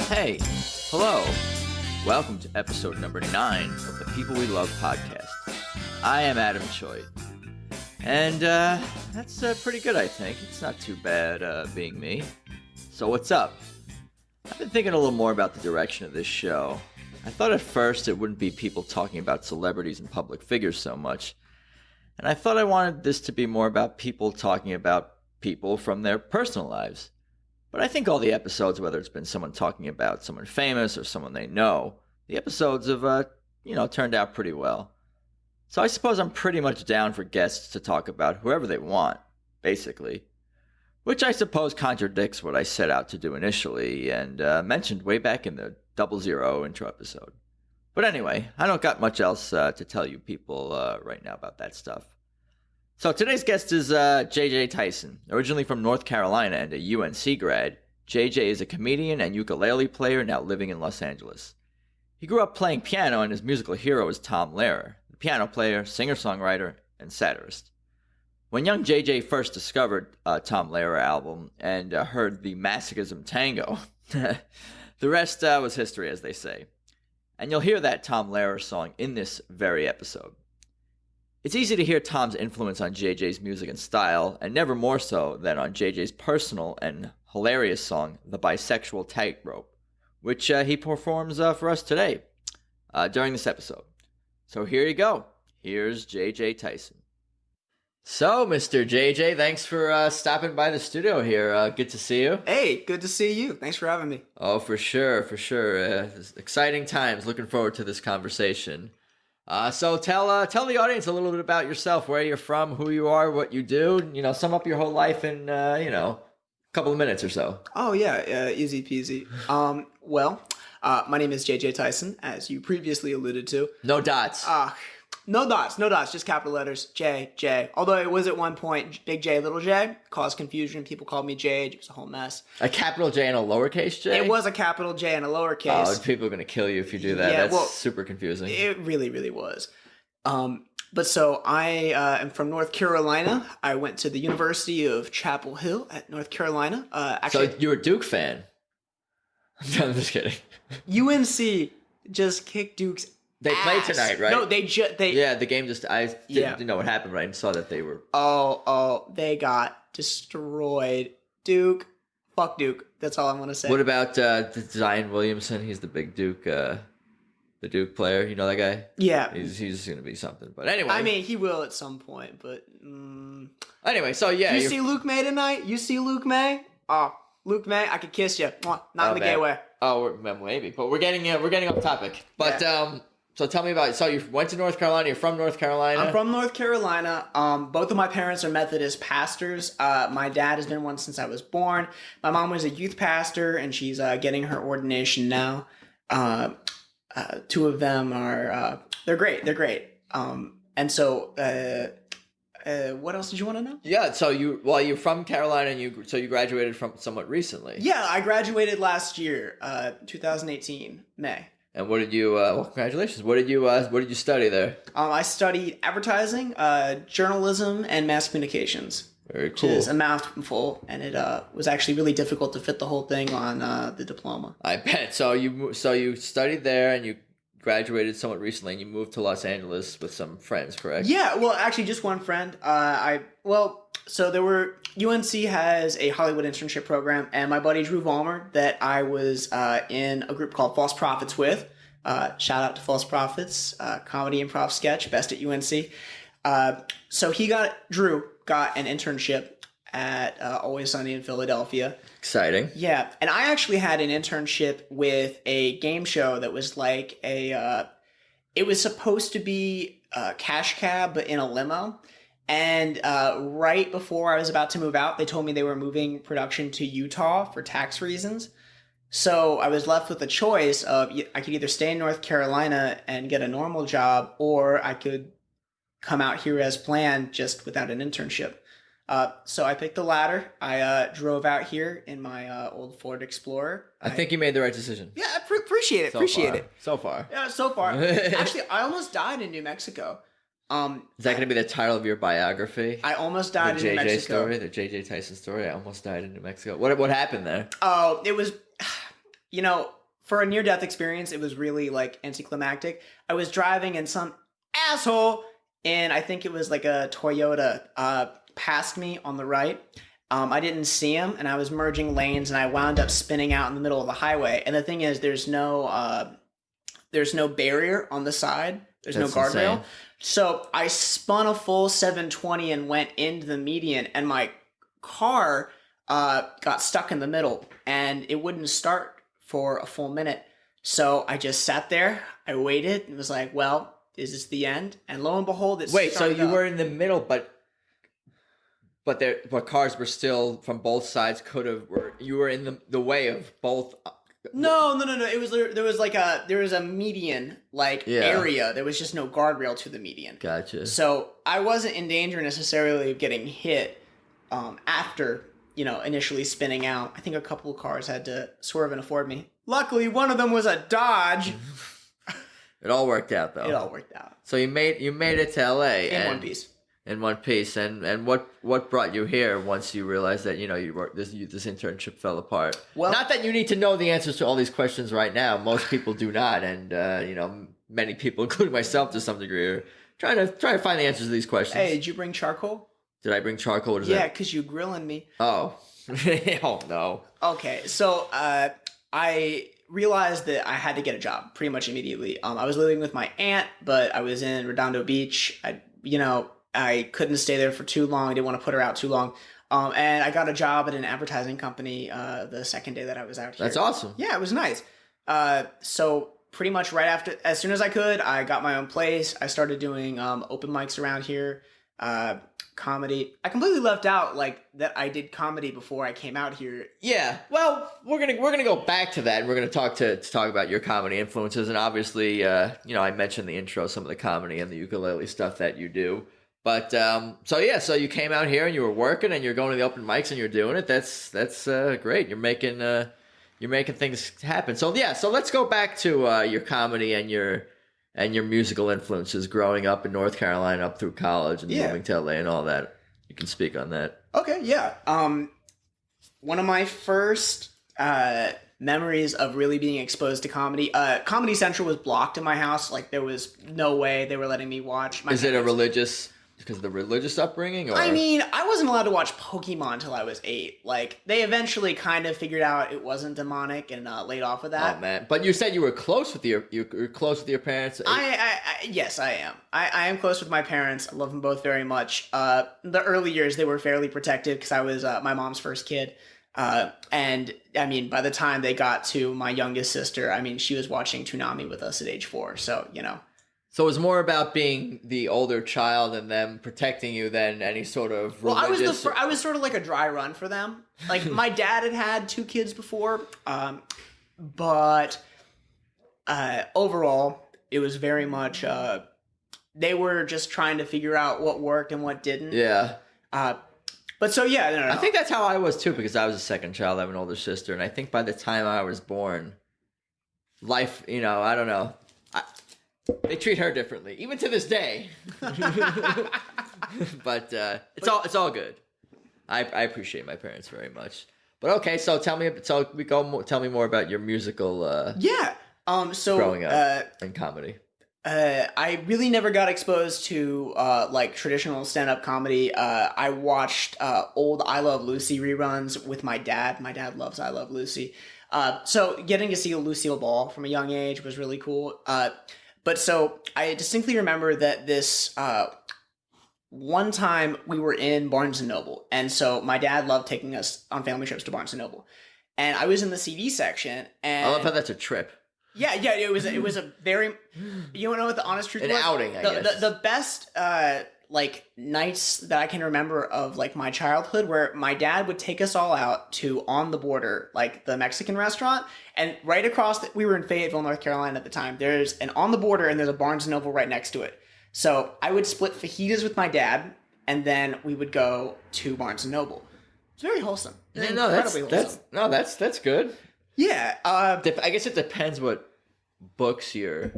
Hey, hello. Welcome to episode number 9 of the People We Love podcast. I am Adam Choi. And that's pretty good, I think. It's not too bad being me. So what's up? I've been thinking a little more about the direction of this show. I thought at first it wouldn't be people talking about celebrities and public figures so much. And I thought I wanted this to be more about people talking about people from their personal lives. But I think all the episodes, whether it's been someone talking about someone famous or someone they know, the episodes have, turned out pretty well. So I suppose I'm pretty much down for guests to talk about whoever they want, basically. Which I suppose contradicts what I set out to do initially and mentioned way back in the 00 intro episode. But anyway, I don't got much else to tell you people right now about that stuff. So today's guest is JJ Tyson. Originally from North Carolina and a UNC grad, JJ is a comedian and ukulele player now living in Los Angeles. He grew up playing piano and his musical hero is Tom Lehrer, the piano player, singer-songwriter, and satirist. When young JJ first discovered Tom Lehrer album and heard the Masochism Tango, the rest was history, as they say. And you'll hear that Tom Lehrer song in this very episode. It's easy to hear Tom's influence on JJ's music and style, and never more so than on JJ's personal and hilarious song, The Bisexual Tightrope, which he performs for us today during this episode. So here you go. Here's JJ Tyson. So, Mr. JJ, thanks for stopping by the studio here. Good to see you. Hey, good to see you. Thanks for having me. Oh, for sure. Exciting times. Looking forward to this conversation. So tell the audience a little bit about yourself, where you're from, who you are, what you do. Sum up your whole life in a couple of minutes or so. Oh yeah, easy peasy. My name is JJ Tyson, as you previously alluded to. No dots. No dots, just capital letters, J. Although it was at one point big J, little j, caused confusion. People called me Jade. It was a whole mess. A capital J and a lowercase j? It was a capital J and a lowercase. Oh, people are going to kill you if you do that. Yeah, That's super confusing. It really, really was. But so I am from North Carolina. I went to the University of Chapel Hill at North Carolina. So you're a Duke fan? I'm just kidding. UNC just kicked Duke's They played tonight, right? No, they Yeah, the game just... I didn't know what happened, but I saw that they were... Oh, they got destroyed. Duke. Fuck Duke. That's all I'm going to say. What about Zion Williamson? He's the big Duke... the Duke player. You know that guy? Yeah. He's just going to be something. But anyway... I mean, he will at some point, but... Anyway, so yeah... You see Luke May tonight? You see Luke May? Oh, Luke May, I could kiss you. Not in the gay way. Oh, maybe. But we're getting off topic. But... Yeah. So tell me about it. So you went to North Carolina. You're from North Carolina? I'm from North Carolina. Both of my parents are Methodist pastors. My dad has been one since I was born. My mom was a youth pastor, and she's getting her ordination now. Two of them are... they're great. They're great. And so... what else did you want to know? Yeah, so you're from Carolina, and you graduated from somewhat recently. Yeah, I graduated last year, 2018, May. And what did you? Congratulations! What did you study there? I studied advertising, journalism, and mass communications. Very cool. Which is a mouthful, and it was actually really difficult to fit the whole thing on the diploma. I bet. So you studied there, and you graduated somewhat recently, and you moved to Los Angeles with some friends, correct? Yeah. Well, actually, just one friend. So there were... UNC has a Hollywood internship program, and my buddy Drew Vollmer that I was in a group called False Prophets with. Shout out to False Prophets, comedy improv sketch, best at UNC. So Drew got an internship at Always Sunny in Philadelphia. Exciting. Yeah, and I actually had an internship with a game show that was like it was supposed to be a cash cab, but in a limo. And right before I was about to move out, they told me they were moving production to Utah for tax reasons. So I was left with a choice of I could either stay in North Carolina and get a normal job, or I could come out here as planned just without an internship. So I picked the latter. I drove out here in my old Ford Explorer. I think you made the right decision. Yeah, I appreciate it. So far. Yeah, so far. Actually, I almost died in New Mexico. Is that going to be the title of your biography? I almost died in New Mexico. The JJ Tyson story. I almost died in New Mexico. What happened there? Oh, it was, for a near-death experience, it was really like anticlimactic. I was driving and some asshole in, I think it was like a Toyota, passed me on the right. I didn't see him, and I was merging lanes, and I wound up spinning out in the middle of the highway. And the thing is, there's no barrier on the side. There's no guardrail. Insane. So I spun a full 720 and went into the median, and my car got stuck in the middle, and it wouldn't start for a full minute. So I just sat there. I waited and was like, well, is this the end? And lo and behold, it Wait, so started you up. were in the middle, but cars were still from both sides you were in the way of both. No. It was there was a median area. There was just no guardrail to the median. Gotcha. So I wasn't in danger necessarily of getting hit after initially spinning out. I think a couple of cars had to swerve and afford me. Luckily, one of them was a Dodge. It all worked out though. It all worked out. So you made it to LA In one piece. In one piece, and what brought you here once you realized that this internship fell apart? Well, not that you need to know the answers to all these questions right now. Most people do not, and many people, including myself to some degree, are trying to find the answers to these questions. Hey, did you bring charcoal? Did I bring charcoal? What is Yeah, that? because you grilling me. Oh, oh no. Okay, so I realized that I had to get a job pretty much immediately. I was living with my aunt, but I was in Redondo Beach. I couldn't stay there for too long. I didn't want to put her out too long. And I got a job at an advertising company the second day that I was out here. That's awesome. Yeah, it was nice. So pretty much right after, as soon as I could, I got my own place. I started doing open mics around here, comedy. I completely left out that I did comedy before I came out here. Yeah, well, we're gonna go back to that, and we're gonna talk about your comedy influences, and obviously, I mentioned in the intro some of the comedy and the ukulele stuff that you do. But so you came out here and you were working and you're going to the open mics and you're doing it. That's great. You're making things happen. So let's go back to your comedy and your musical influences growing up in North Carolina up through college and moving to LA and all that. You can speak on that. Okay, yeah. One of my first memories of really being exposed to comedy. Comedy Central was blocked in my house. There was no way they were letting me watch. Is it a religious? Because of the religious upbringing? Or? I mean, I wasn't allowed to watch Pokemon until I was 8. They eventually kind of figured out it wasn't demonic and laid off of that. Oh man! But you said you were close with your parents. Yes, I am. I am close with my parents. I love them both very much. The early years they were fairly protective because I was my mom's first kid. And I mean, by the time they got to my youngest sister, I mean, she was watching Toonami with us at age 4. So So it was more about being the older child and them protecting you than any sort of religious... Well, I was sort of like a dry run for them. My dad had 2 kids before, but overall, it was very much... they were just trying to figure out what worked and what didn't. Yeah. But so, yeah, no. I think that's how I was, too, because I was a second child. I have an older sister, and I think by the time I was born, life, I don't know... They treat her differently, even to this day. But it's all good. I appreciate my parents very much. But okay, so tell me more about your musical. Growing up in comedy. I really never got exposed to traditional stand-up comedy. I watched old I Love Lucy reruns with my dad. My dad loves I Love Lucy. So getting to see Lucille Ball from a young age was really cool. But so I distinctly remember that this one time we were in Barnes & Noble. And so my dad loved taking us on family trips to Barnes & Noble. And I was in the CD section. And I love how that's a trip. Yeah, it was a very... You want to know what the honest truth was? An outing, I guess. The best nights that I can remember of my childhood where my dad would take us all out to On the Border, the Mexican restaurant, and right across we were in Fayetteville, North Carolina at the time. There's an On the Border and there's a Barnes & Noble right next to it. So I would split fajitas with my dad and then we would go to Barnes & Noble. It's very wholesome. That's good. Yeah. I guess it depends what books you're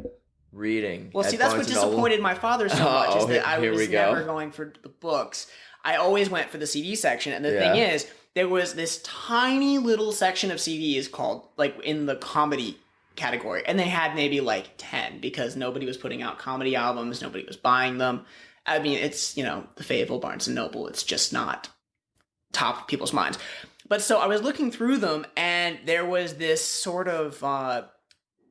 reading. Well, see, that's what disappointed my father so much, is that I was never going for the books. I always went for the CD section, and the thing is, there was this tiny little section of CDs called, in the comedy category. And they had maybe like 10 because nobody was putting out comedy albums. Nobody was buying them. I mean, it's, the Fayetteville Barnes & Noble. It's just not top of people's minds. But so I was looking through them, and there was this sort of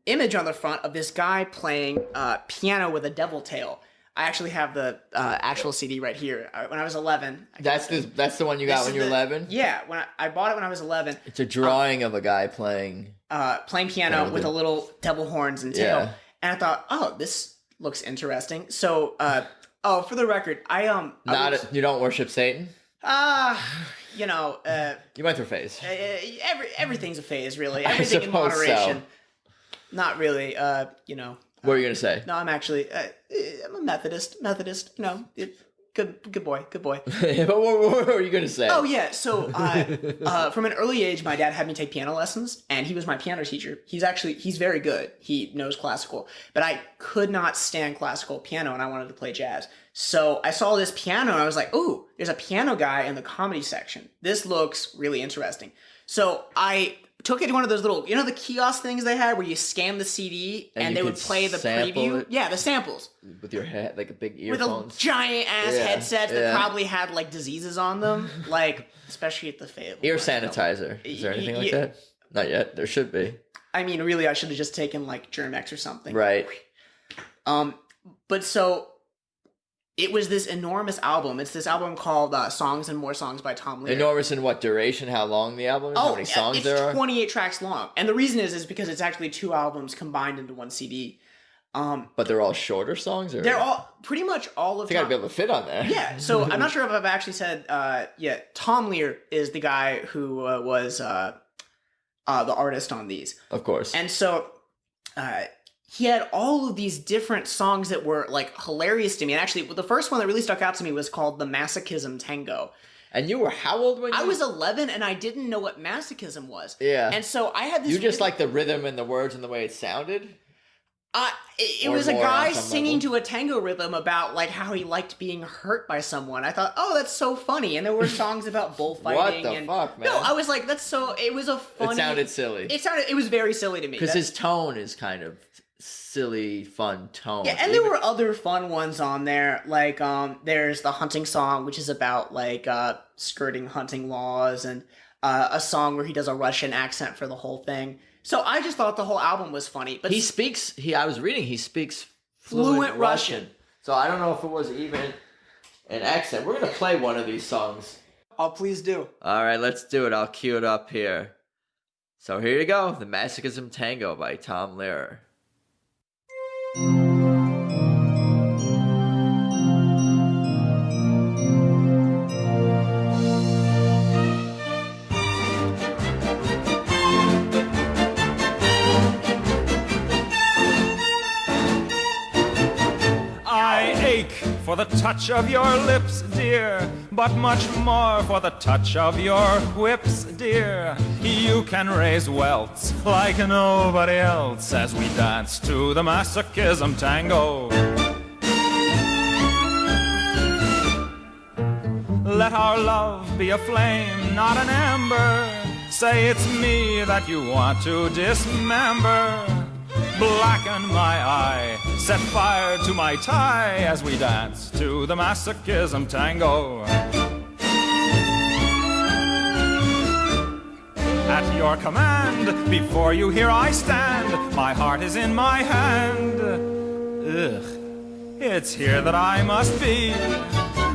image on the front of this guy playing piano with a devil tail. I actually have the actual CD right here. When I was 11. That's the one you got when you were 11? Yeah, when I bought it when I was 11. It's a drawing of a guy playing piano with a little devil horns and tail. Yeah. And I thought, oh, this looks interesting. So, for the record, you don't worship Satan? You went through a phase. Everything's a phase, really. Everything in moderation. So. Not really, What were you going to say? No, I'm actually, I'm a Methodist, good boy. But what were you going to say? Oh, yeah, so from an early age, my dad had me take piano lessons, and he was my piano teacher. He's very good. He knows classical, but I could not stand classical piano, and I wanted to play jazz. So I saw this piano, and I was like, ooh, there's a piano guy in the comedy section. This looks really interesting. So I took it to one of those little, the kiosk things they had where you scan the CD and they would play the preview. Yeah, the samples. With your head, like a big earphones. With a giant ass headsets that probably had like diseases on them. Like, especially at the Fayetteville. Ear sanitizer. Is there anything like that? Not yet. There should be. I mean, really, I should have just taken like Germ-X or something. Right. But so it was this enormous album. It's this album called Songs and More Songs by Tom Lehrer. Enormous in what duration? How long the album is? How many songs there are? It's 28 tracks long. And the reason is because it's actually 2 albums combined into one CD. But they're all shorter songs? Or? They're all, pretty much all of them. I think I'd be able to fit on there. Yeah, so I'm not sure if I've actually said, Tom Lehrer is the guy who was the artist on these. Of course. And so he had all of these different songs that were like hilarious to me. And actually, the first one that really stuck out to me was called the Masochism Tango. And you were how old when you... I was 11 and I didn't know what masochism was. Yeah. And so I had this... You just like the rhythm and the words and the way it sounded? It was a guy singing to a tango rhythm about like how he liked being hurt by someone. I thought, oh, that's so funny. And there were songs about bullfighting. What the fuck, man? No, I was like, that's so... It was a funny... It sounded silly. It was very silly to me. Because his tone is kind of... silly, fun tone. Yeah, and there were other fun ones on there. Like, there's the hunting song, which is about, like, skirting hunting laws, and a song where he does a Russian accent for the whole thing. So I just thought the whole album was funny. But I was reading, he speaks fluent Russian. So I don't know if it was even an accent. We're going to play one of these songs. Oh, please do. All right, let's do it. I'll cue it up here. So here you go. The Masochism Tango by Tom Lehrer. I ache for the touch of your lips, dear, but much more for the touch of your whips, dear. You can raise welts like nobody else as we dance to the Masochism Tango. Let our love be a flame, not an ember. Say it's me that you want to dismember. Blacken my eye, set fire to my tie as we dance to the Masochism Tango. At your command, before you here I stand. My heart is in my hand. Ugh, it's here that I must be.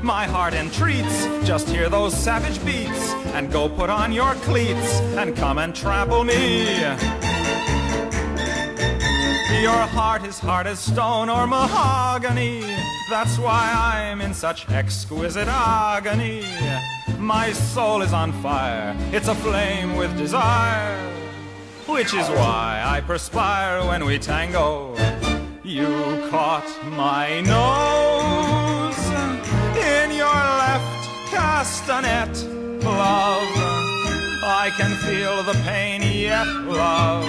My heart entreats, just hear those savage beats, and go put on your cleats and come and trample me. Your heart is hard as stone or mahogany. That's why I'm in such exquisite agony. My soul is on fire, it's aflame with desire, which is why I perspire when we tango. You caught my nose in your left castanet, love. I can feel the pain yet, love,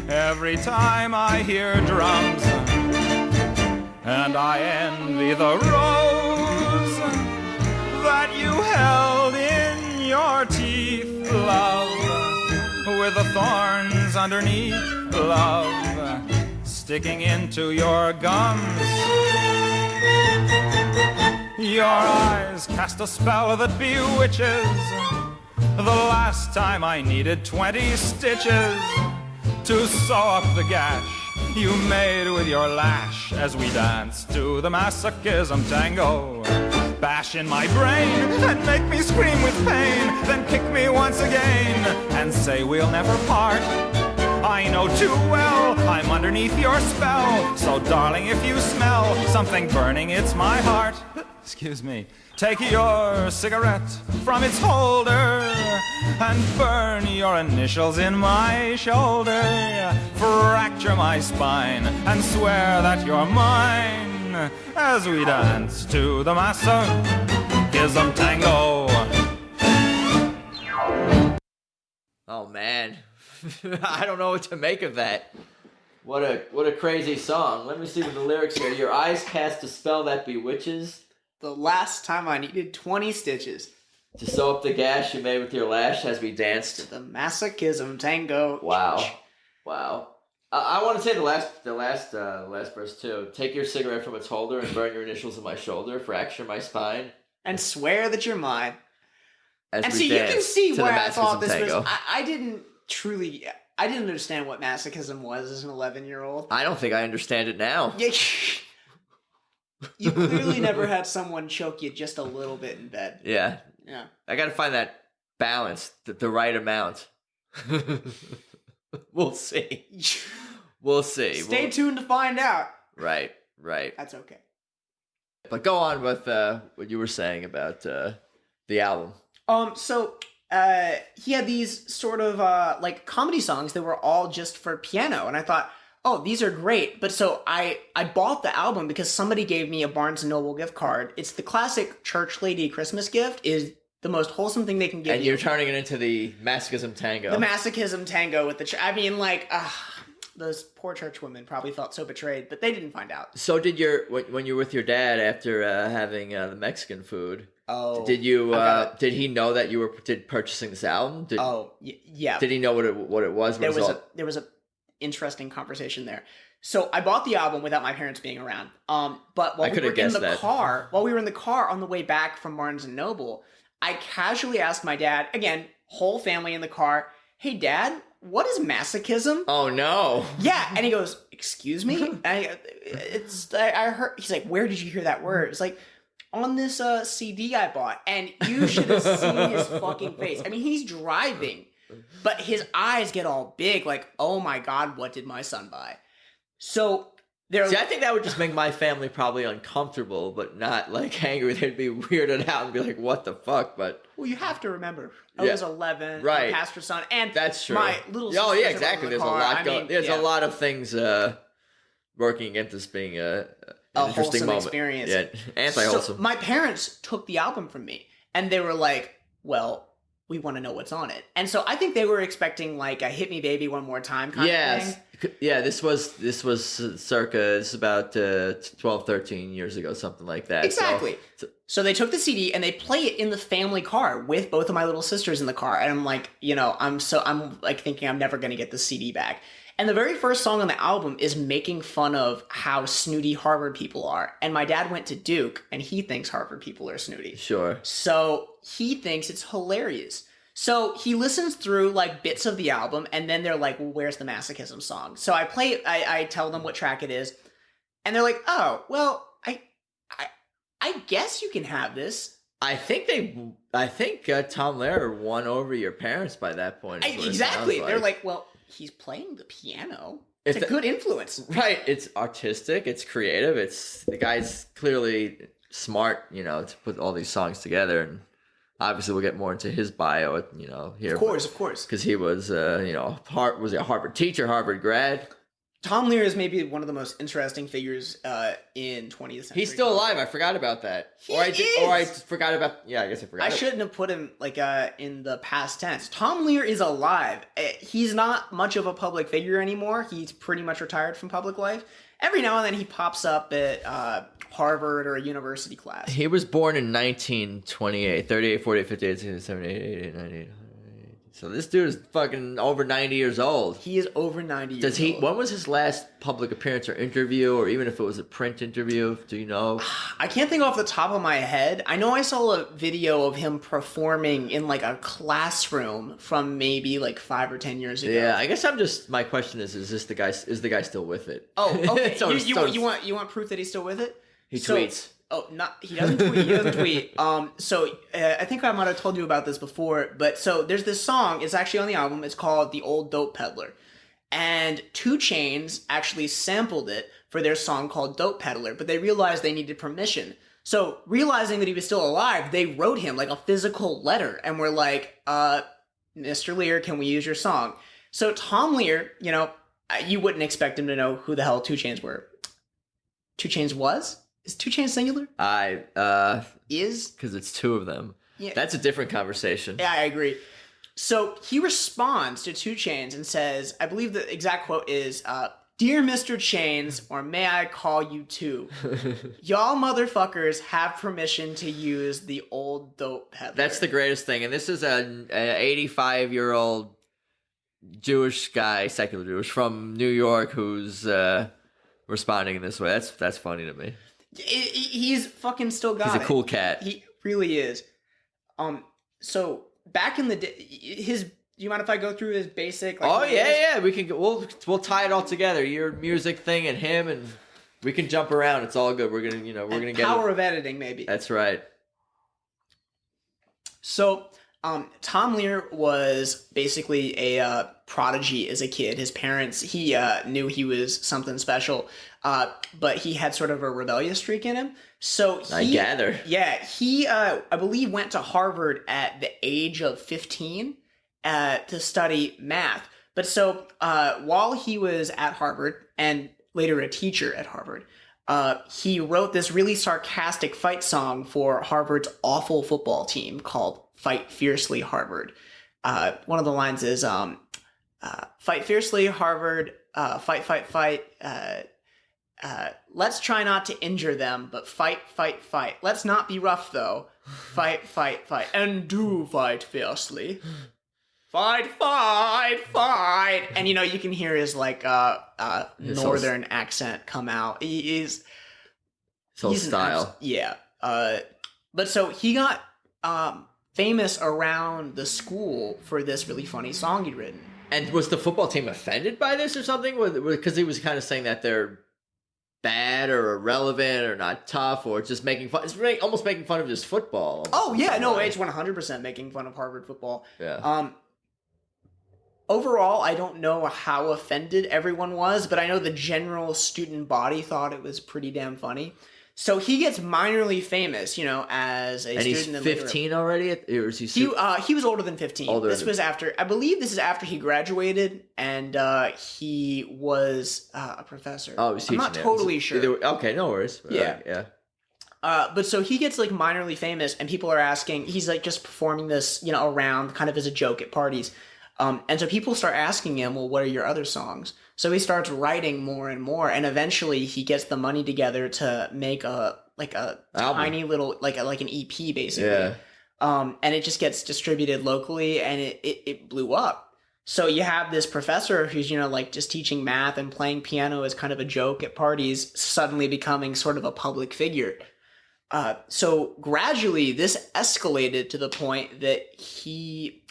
every time I hear drums. And I envy the rose that you held in your teeth, love, with the thorns underneath, love, sticking into your gums. Your eyes cast a spell that bewitches. The last time I needed 20 stitches to sew up the gash you made with your lash as we danced to the Masochism Tango. Bash in my brain and make me scream with pain, then kick me once again and say we'll never part. I know too well I'm underneath your spell, so darling, if you smell something burning, it's my heart. Excuse me. Take your cigarette from its holder and burn your initials in my shoulder. Fracture my spine and swear that you're mine as we dance to the Masochism Tango. Oh man, I don't know what to make of that. What a crazy song. Let me see what the lyrics here. Your eyes cast a spell that bewitches. The last time I needed 20 stitches To sew up the gash you made with your lash as we danced. to the Masochism Tango. Wow. I want to say the last verse too. Take your cigarette from its holder and burn your initials in my shoulder. Fracture my spine. And swear that you're mine. As And we see, you dance can see to where the I thought Masochism this Tango. was. I didn't understand what masochism was as an 11-year-old. I don't think I understand it now. Yeah. You clearly never had someone choke you just a little bit in bed. Yeah. Yeah. I got to find that balance, the right amount. We'll see. We'll see. Stay tuned to find out. Right. That's okay. But go on with what you were saying about the album. So he had these sort of like comedy songs that were all just for piano, and I thought, oh, these are great. But so I bought the album because somebody gave me a Barnes & Noble gift card. It's the classic church lady Christmas gift, is the most wholesome thing they can give you. And you're turning it into the Masochism Tango. The Masochism Tango with the I mean, like, those poor church women probably felt so betrayed, but they didn't find out. So did when you were with your dad after having the Mexican food? Oh, did you? Did he know that you were purchasing this album? Yeah. Did he know what it was? There was a interesting conversation there. So I bought the album without my parents being around. But while we were in the car on the way back from Barnes & Noble, I casually asked my dad, again, whole family in the car, "Hey Dad, what is masochism?" Oh no. Yeah, and he goes, "Excuse me?" I heard, he's like, "Where did you hear that word?" It's like, on this CD I bought, and you should have seen his fucking face. I mean, he's driving, but his eyes get all big, like, oh my god, what did my son buy? So See, I think that would just make my family probably uncomfortable, but not like angry. They'd be weirded out and be like, "What the fuck?" But well, you have to remember, I was 11, right? Pastor's son, and that's true. My little sister. Oh yeah, exactly. There's car. a lot of things working against this being an interesting moment. Experience. Yeah, anti-wholesome. So my parents took the album from me, and they were like, "Well, we want to know what's on it." And so I think they were expecting like a "Hit Me Baby One More Time" kind of thing. Yeah, this was it's about 12, 13 years ago, something like that. Exactly. So they took the CD and they play it in the family car with both of my little sisters in the car. And I'm like, I'm like thinking I'm never going to get the CD back. And the very first song on the album is making fun of how snooty Harvard people are. And my dad went to Duke and he thinks Harvard people are snooty. Sure. So he thinks it's hilarious. So he listens through like bits of the album, and then they're like, "Well, where's the masochism song?" So I play it. I tell them what track it is, and they're like, "Oh, well, I guess you can have this." I think Tom Lehrer won over your parents by that point. Exactly. They're like, "Well, he's playing the piano. It's a good influence." Right. It's artistic. It's creative. It's the guy's clearly smart, to put all these songs together. And obviously, we'll get more into his bio, here. Of course. Because he was, was he a Harvard teacher, Harvard grad? Tom Lehrer is maybe one of the most interesting figures in 20th century. He's still alive. I forgot about that. I forgot about. Yeah, I guess I forgot. I shouldn't have put him in the past tense. Tom Lehrer is alive. He's not much of a public figure anymore. He's pretty much retired from public life. Every now and then he pops up at Harvard or a university class. He was born in 1928, 38, 48, 58, 68, 78, 88, 98. So this dude is fucking over 90 years old. He is over 90 years old. When was his last public appearance or interview, or even if it was a print interview? Do you know? I can't think off the top of my head. I know I saw a video of him performing in like a classroom from maybe like 5 or 10 years ago. Yeah, I guess my question is the guy still with it? Oh, okay. So- you want proof that he's still with it? He tweets. Oh, he doesn't tweet. He doesn't tweet. I think I might have told you about this before, but so there's this song. It's actually on the album. It's called "The Old Dope Peddler," and 2 Chainz actually sampled it for their song called "Dope Peddler," but they realized they needed permission. So realizing that he was still alive, they wrote him like a physical letter and were like, "Mr. Lehrer, can we use your song?" So Tom Lehrer, you wouldn't expect him to know who the hell 2 Chainz were. 2 Chainz was? Is 2 Chainz singular? Is? Because it's 2 of them. Yeah. That's a different conversation. Yeah, I agree. So he responds to 2 Chainz and says, I believe the exact quote is, "Dear Mr. Chainz, or may I call you too? Y'all motherfuckers have permission to use the old dope peddler." That's the greatest thing. And this is an 85-year-old Jewish guy, secular Jewish, from New York who's responding in this way. That's funny to me. He's fucking still got it. He's a cool cat. He really is. So back in the day, do you mind if I go through his basic? Yeah. We can. We'll tie it all together. Your music thing and him, and we can jump around. It's all good. We're gonna get power of editing, maybe. That's right. So, Tom Lehrer was basically a prodigy as a kid. His parents, he knew he was something special, but he had sort of a rebellious streak in him. So I gather. Yeah, he, I believe, went to Harvard at the age of 15 to study math. But so while he was at Harvard and later a teacher at Harvard, he wrote this really sarcastic fight song for Harvard's awful football team called "Fight Fiercely, Harvard." One of the lines is, "Fight fiercely, Harvard, fight, fight, fight. Let's try not to injure them, but fight, fight, fight. Let's not be rough, though. Fight, fight, fight. And do fight fiercely. Fight, fight, fight." And, you can hear his, northern accent come out. He's style. Yeah. But so he got famous around the school for this really funny song he'd written. And was the football team offended by this or something? Because he was kind of saying that they're bad or irrelevant or not tough or just making fun. It's really almost making fun of just football. Oh, yeah. No, it's 100% making fun of Harvard football. Yeah. Overall, I don't know how offended everyone was, but I know the general student body thought it was pretty damn funny. So he gets minorly famous, as a student. And he's 15 already? Or is he was older than 15. I believe this is after he graduated, and he was a professor. Oh, he's teaching. I'm not totally sure. Okay, no worries. Yeah. Yeah. But so he gets minorly famous, and people are asking, he's just performing this, around kind of as a joke at parties. And so people start asking him, well, what are your other songs? So he starts writing more and more, and eventually he gets the money together to make a tiny little, like an EP basically. Yeah. And it just gets distributed locally, and it blew up. So you have this professor who's, just teaching math and playing piano as kind of a joke at parties, suddenly becoming sort of a public figure. So gradually this escalated to the point that he...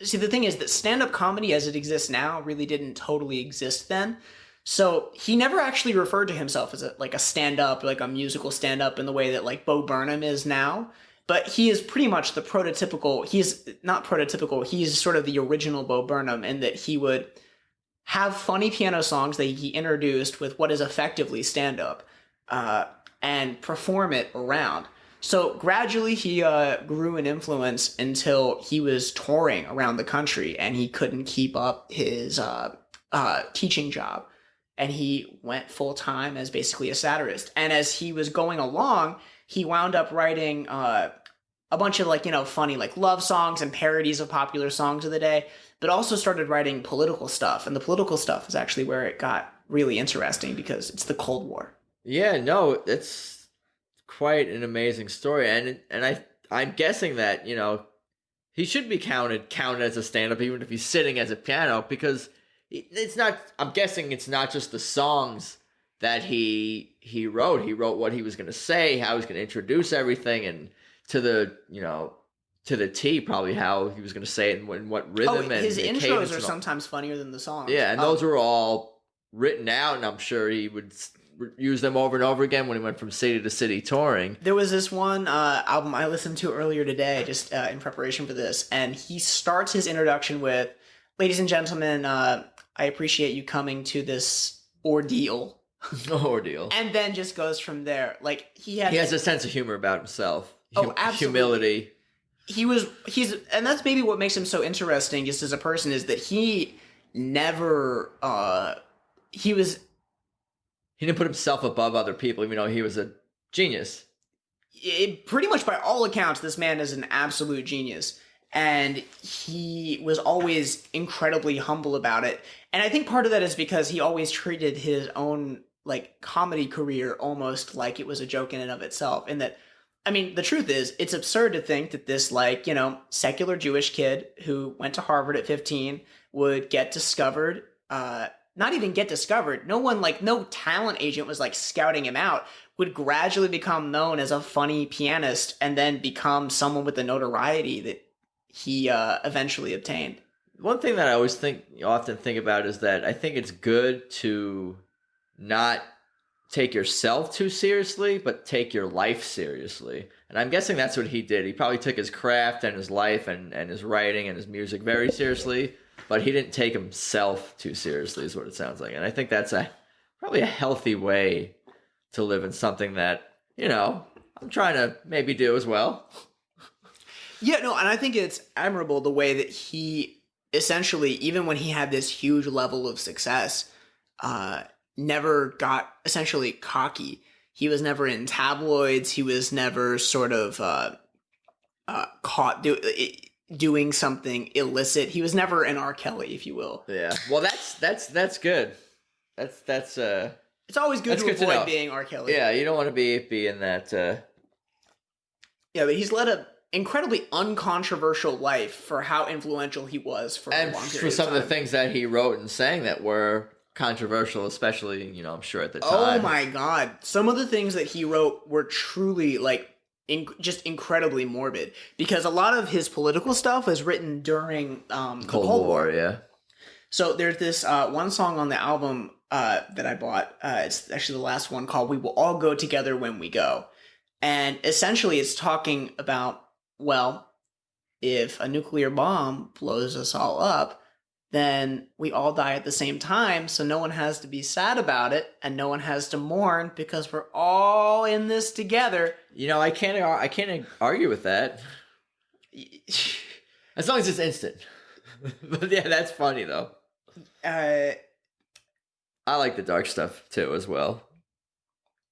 See, the thing is that stand-up comedy as it exists now really didn't totally exist then. So he never actually referred to himself as a stand-up, like a musical stand-up in the way that Bo Burnham is now. But he is pretty much the prototypical, he's not prototypical, he's sort of the original Bo Burnham in that he would have funny piano songs that he introduced with what is effectively stand-up and perform it around. So gradually he grew in influence until he was touring around the country and he couldn't keep up his teaching job. And he went full-time as basically a satirist. And as he was going along, he wound up writing a bunch of funny love songs and parodies of popular songs of the day, but also started writing political stuff. And the political stuff is actually where it got really interesting because it's the Cold War. Yeah, no, it's quite an amazing story, and I'm guessing that he should be counted as a stand-up, even if he's sitting as a piano, because it's not. I'm guessing it's not just the songs that he wrote. He wrote what he was going to say, how he was going to introduce everything, and to the T, probably how he was going to say it and what rhythm. And his the intros are sometimes funnier than the songs. Yeah, and those were all written out, and I'm sure he would use them over and over again when he went from city to city touring. There was this one album I listened to earlier today, just in preparation for this, and he starts his introduction with, "Ladies and gentlemen, I appreciate you coming to this ordeal." Ordeal. And then just goes from there. Like, he has a sense of humor about himself. Absolutely. Humility. And that's maybe what makes him so interesting just as a person, is that he never, he didn't put himself above other people, even though he was a genius. Pretty much by all accounts, this man is an absolute genius. And he was always incredibly humble about it. And I think part of that is because he always treated his own, like, comedy career almost like it was a joke in and of itself. And that, I mean, the truth is, it's absurd to think that this, like, secular Jewish kid who went to Harvard at 15 would get discovered, not even get discovered. No talent agent was, like, scouting him out, would gradually become known as a funny pianist and then become someone with the notoriety that he eventually obtained. One thing that I often think about is that I think it's good to not take yourself too seriously, but take your life seriously. And I'm guessing that's what he did. He probably took his craft and his life and his writing and his music very seriously, but he didn't take himself too seriously, is what it sounds like. And I think that's probably a healthy way to live in something that, I'm trying to maybe do as well. Yeah, no, and I think it's admirable the way that he essentially, even when he had this huge level of success, never got essentially cocky. He was never in tabloids. He was never sort of caught doing something illicit. He was never an R. Kelly, if you will. Yeah. Well, that's good. That's It's always good to avoid being R. Kelly. Yeah, you don't want to be in that. Yeah, but he's led a incredibly uncontroversial life for how influential he was for a long period of time. And for some of the things that he wrote and sang that were controversial, especially, I'm sure at the time. Oh my God. Some of the things that he wrote were truly, like, just incredibly morbid. Because a lot of his political stuff was written during the Cold War. Yeah. So there's this one song on the album that I bought. It's actually the last one, called "We Will All Go Together When We Go." And essentially it's talking about, well, if a nuclear bomb blows us all up, then we all die at the same time, so no one has to be sad about it, and no one has to mourn, because we're all in this together. I can't argue with that. As long as it's instant. But yeah, that's funny, though. I like the dark stuff, too, as well.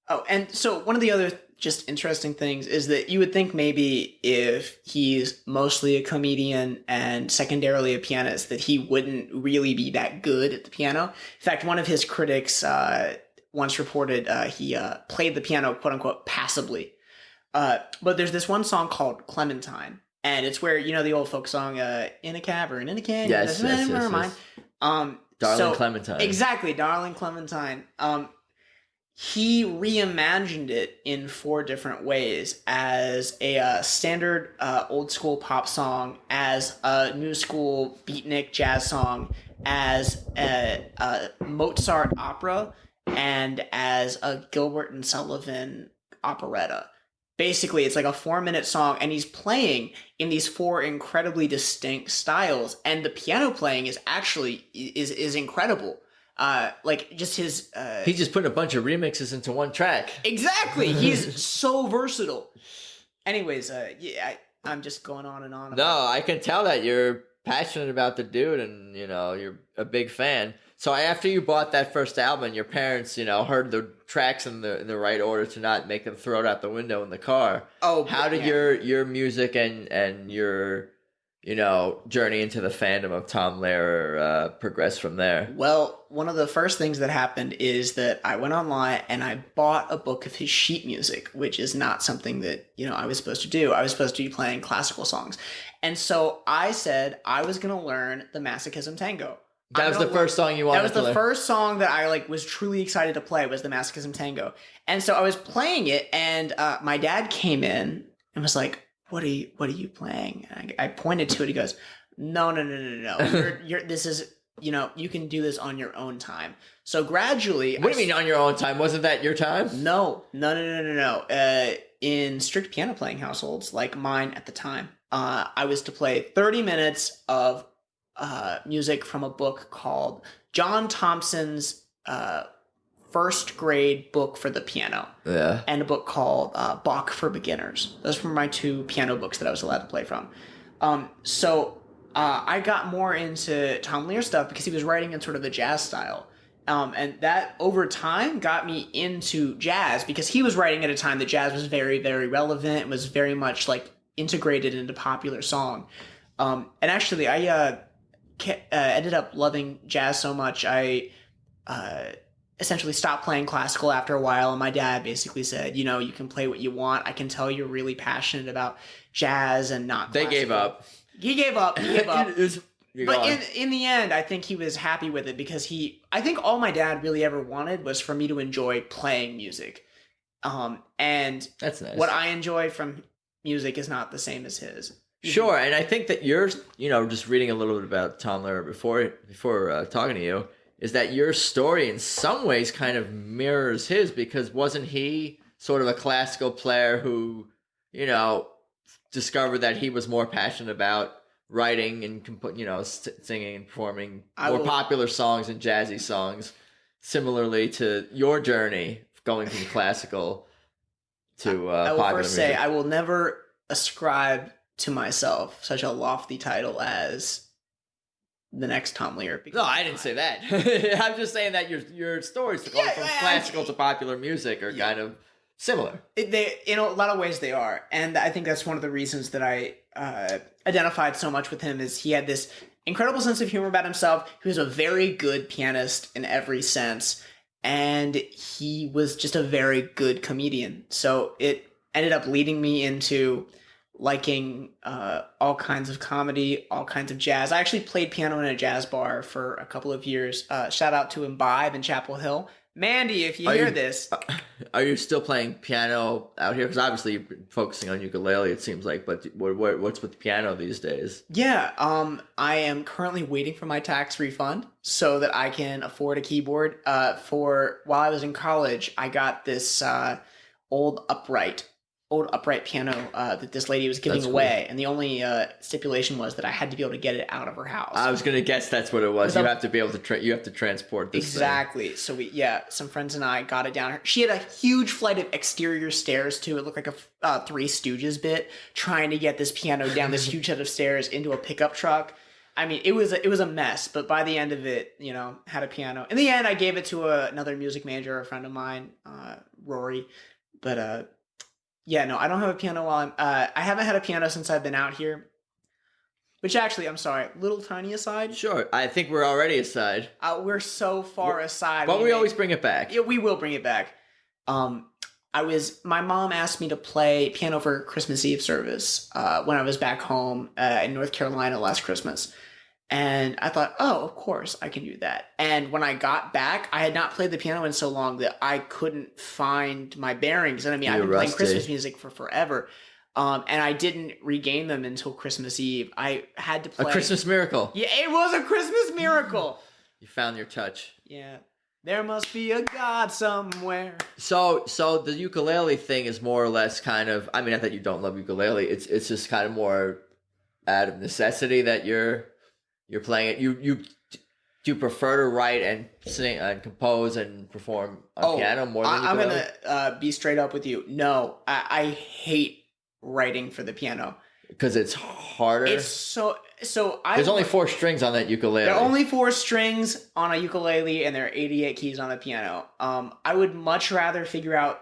Oh, and so one of the other just interesting things is that you would think maybe if he's mostly a comedian and secondarily a pianist, that he wouldn't really be that good at the piano. In fact, one of his critics once reported he played the piano, quote unquote, passably. But there's this one song called Clementine, and it's where, the old folk song, in a cavern, in a canyon. Yes. Darling Clementine. Exactly, Darling Clementine. He reimagined it in 4 different ways, as a standard old school pop song, as a new school beatnik jazz song, as a Mozart opera, and as a Gilbert and Sullivan operetta. Basically, it's like a 4-minute song, and he's playing in these 4 incredibly distinct styles, and the piano playing is actually is incredible. Just his he's just putting a bunch of remixes into one track. Exactly. He's so versatile. Anyways, I'm just going on and on. No, I can tell that you're passionate about the dude, and you're a big fan. So after you bought that first album, your parents, heard the tracks in the right order to not make them throw it out the window in the car. Oh, how did your music and your journey into the fandom of Tom Lehrer progressed from there? Well, one of the first things that happened is that I went online and I bought a book of his sheet music, which is not something that, I was supposed to do. I was supposed to be playing classical songs. And so I said I was going to learn the Masochism Tango. That was the first song you wanted to learn? That was the first song that I was truly excited to play, was the Masochism Tango. And so I was playing it, and my dad came in and was like, what are you playing? And I pointed to it. He goes, no. This is, you can do this on your own time. So gradually. What do you mean on your own time? Wasn't that your time? No. In strict piano playing households, like mine at the time, I was to play 30 minutes of music from a book called John Thompson's first grade book for the piano. Yeah. And a book called Bach for Beginners. Those were my two piano books that I was allowed to play from. So I got more into Tom Lehrer stuff because he was writing in sort of the jazz style. And that over time got me into jazz because he was writing at a time that jazz was very, very relevant. It was very much like integrated into popular song. And actually I ended up loving jazz so much I essentially stopped playing classical after a while, and my dad basically said, you can play what you want. I can tell you're really passionate about jazz and not classical. They gave up. He gave up. But in the end, I think he was happy with it because I think all my dad really ever wanted was for me to enjoy playing music. And that's nice. What I enjoy from music is not the same as his. Sure, and I think that you're, just reading a little bit about Tom Lehrer before talking to you, is that your story in some ways kind of mirrors his, because wasn't he sort of a classical player who, discovered that he was more passionate about writing and, singing and performing more popular songs and jazzy songs, similarly to your journey going from classical to popular music? I will first say, I will never ascribe to myself such a lofty title as the next Tom Lehrer. No, I didn't say that. I'm just saying that your stories going from classical to popular music are kind of similar. In a lot of ways they are. And I think that's one of the reasons that I identified so much with him is he had this incredible sense of humor about himself. He was a very good pianist in every sense. And he was just a very good comedian. So it ended up leading me into liking all kinds of comedy, all kinds of jazz. I actually played piano in a jazz bar for a couple of years. Shout out to Imbibe in Chapel Hill. Mandy, if you hear this. Are you still playing piano out here? Because obviously you're focusing on ukulele, it seems like. But what's with the piano these days? Yeah, I am currently waiting for my tax refund so that I can afford a keyboard. While I was in college, I got this old upright piano that this lady was giving away, and the only stipulation was that I had to be able to get it out of her house. I was gonna guess that's what it was. You have to be able to you have to transport this exactly thing. So some friends and I got it down. She had a huge flight of exterior stairs too. It looked like a Three Stooges bit, trying to get this piano down this huge set of stairs into a pickup truck. I mean, it was a mess, but by the end of it, had a piano. In the end, I gave it to another music major, a friend of mine, Rory, but yeah, no, I don't have a piano I haven't had a piano since I've been out here. Which actually, I'm sorry, little tiny aside. Sure, I think we're already aside. We're so far aside. But we always bring it back. Yeah, we will bring it back. My mom asked me to play piano for Christmas Eve service when I was back home in North Carolina last Christmas. And I thought, oh, of course, I can do that. And when I got back, I had not played the piano in so long that I couldn't find my bearings. And I mean, I've been playing Christmas music for forever. And I didn't regain them until Christmas Eve. I had to play... A Christmas miracle. Yeah, it was a Christmas miracle. You found your touch. Yeah. There must be a God somewhere. So the ukulele thing is more or less kind of... I mean, not that you don't love ukulele. It's just kind of more out of necessity that you're playing it. Do you prefer to write and sing and compose and perform on piano more than ukulele? I'm gonna be straight up with you. No, I hate writing for the piano because it's harder. It's so. There's only 4 strings on that ukulele. There are only 4 strings on a ukulele, and there are 88 keys on a piano. I would much rather figure out.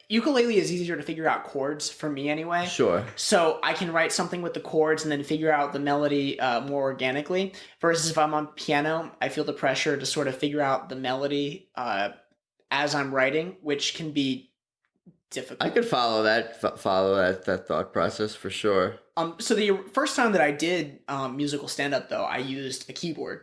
ukulele is easier to figure out chords for me anyway. Sure. So I can write something with the chords and then figure out the melody more organically. Versus if I'm on piano, I feel the pressure to sort of figure out the melody as I'm writing, which can be difficult. I could follow that thought process for sure. So the first time that I did musical stand-up, though, I used a keyboard.